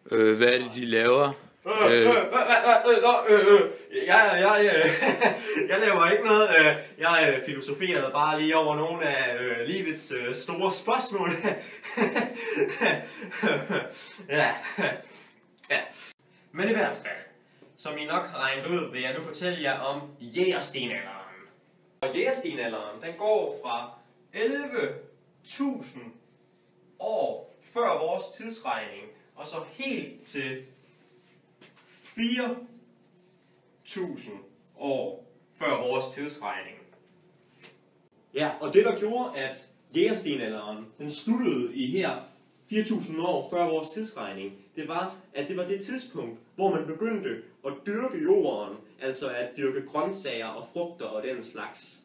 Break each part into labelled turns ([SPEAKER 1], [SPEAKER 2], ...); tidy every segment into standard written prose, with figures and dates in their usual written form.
[SPEAKER 1] Hvad er det, de laver?
[SPEAKER 2] Jeg laver ikke noget. Jeg filosoferede bare lige over nogle af livets store spørgsmål. Ja. Men i hvert fald, som I nok har regnet ud, vil jeg nu fortælle jer om jægerstenalderen. Og jægerstenalderen, den går fra 11.000 år før vores tidsregning, og så helt til 4.000 år før vores tidsregning. Ja, og det der gjorde, at jægerstenalderen den sluttede i her 4.000 år før vores tidsregning, det var, at det var det tidspunkt, hvor man begyndte at dyrke jorden, altså at dyrke grøntsager og frugter og den slags.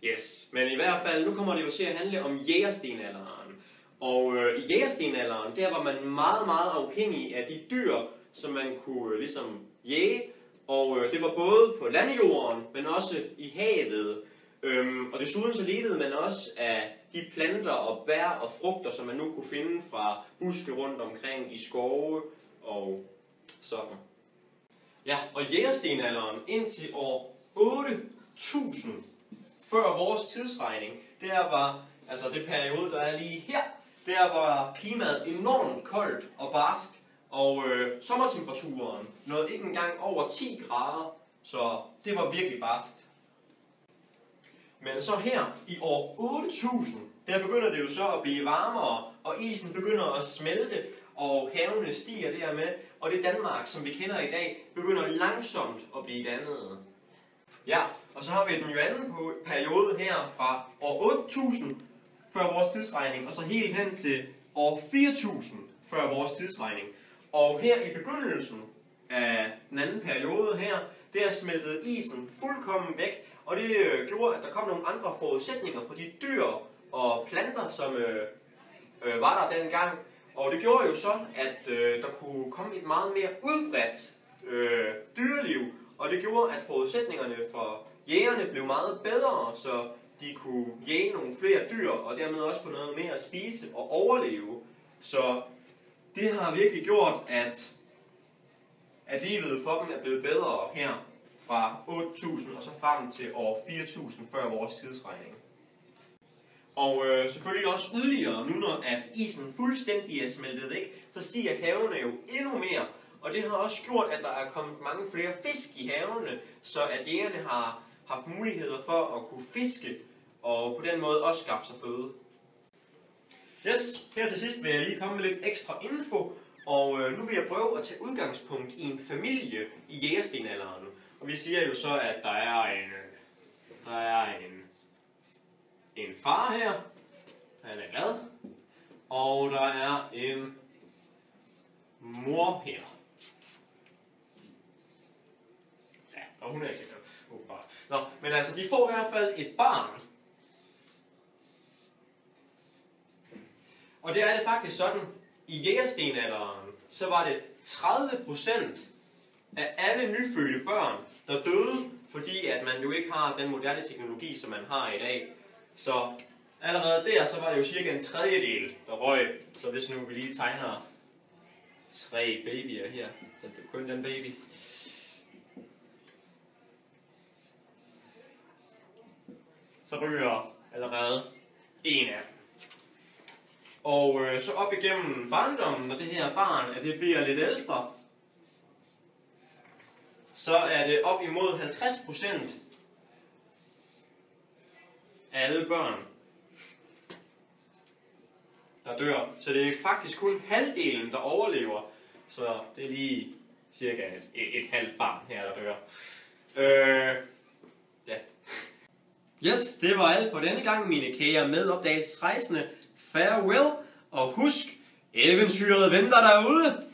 [SPEAKER 2] Yes, men i hvert fald, nu kommer det jo til at handle om jægerstenalderen. Og i jægerstenalderen, der var man meget, meget afhængig af de dyr, som man kunne ligesom jage. Og det var både på landjorden, men også i havet. Og desuden så levede man også af de planter og bær og frugter, som man nu kunne finde fra buske rundt omkring i skove og sådan. Ja, og jægerstenalderen indtil år 8.000 før vores tidsregning, der var, altså det periode, der er lige her, der var klimaet enormt koldt og barskt, og sommertemperaturen nåede ikke engang over 10 grader, så det var virkelig barskt. Men så her i år 8000, der begynder det jo så at blive varmere, og isen begynder at smelte, og havene stiger dermed, og det Danmark, som vi kender i dag, begynder langsomt at blive dannet. Ja, og så har vi den jo anden periode her fra år 8000 før vores tidsregning, og så helt hen til år 4000 før vores tidsregning. Og her i begyndelsen af den anden periode her, der smeltede isen fuldkommen væk, og det gjorde, at der kom nogle andre forudsætninger for de dyr og planter, som var der dengang. Og det gjorde jo så, at der kunne komme et meget mere udbredt dyreliv, og det gjorde, at forudsætningerne for jægerne blev meget bedre, så de kunne jage nogle flere dyr, og dermed også få noget mere at spise og overleve. Så det har virkelig gjort, at livet for dem er blevet bedre her fra 8.000 og så frem til år 4.000 før vores tidsregning. Og selvfølgelig også yderligere, nu når at isen fuldstændig er smeltet væk, så stiger havene jo endnu mere. Og det har også gjort, at der er kommet mange flere fisk i havene, så at jægerne har haft muligheder for at kunne fiske, og på den måde også skaffe sig føde. Yes, her til sidst vil jeg lige komme med lidt ekstra info, og nu vil jeg prøve at tage udgangspunkt i en familie i jægerstenalderen. Og vi siger jo så, at der er en far her, han er glad, og der er en mor her. Ja, og hun er ikke så glad. Nå, men altså, de får i hvert fald et barn. Og det er det faktisk sådan, i jægerstenalderen, så var det 30% af alle nyfødte børn, der døde, fordi at man jo ikke har den moderne teknologi, som man har i dag. Så allerede der, så var det jo cirka en tredjedel, der røg. Så hvis nu vi lige tegner 3 babyer her, så det er kun den baby. Så ryger allerede en af dem. Og så op igennem barndommen, når det her barn, at det bliver lidt ældre, så er det op imod 50% af alle børn, der dør. Så det er faktisk kun halvdelen, der overlever. Så det er lige cirka et halvt barn her, der dør. Ja. Yes, det var alt for denne gang, mine kære medopdagelsesrejsende. Farewell, og husk, eventyret venter derude!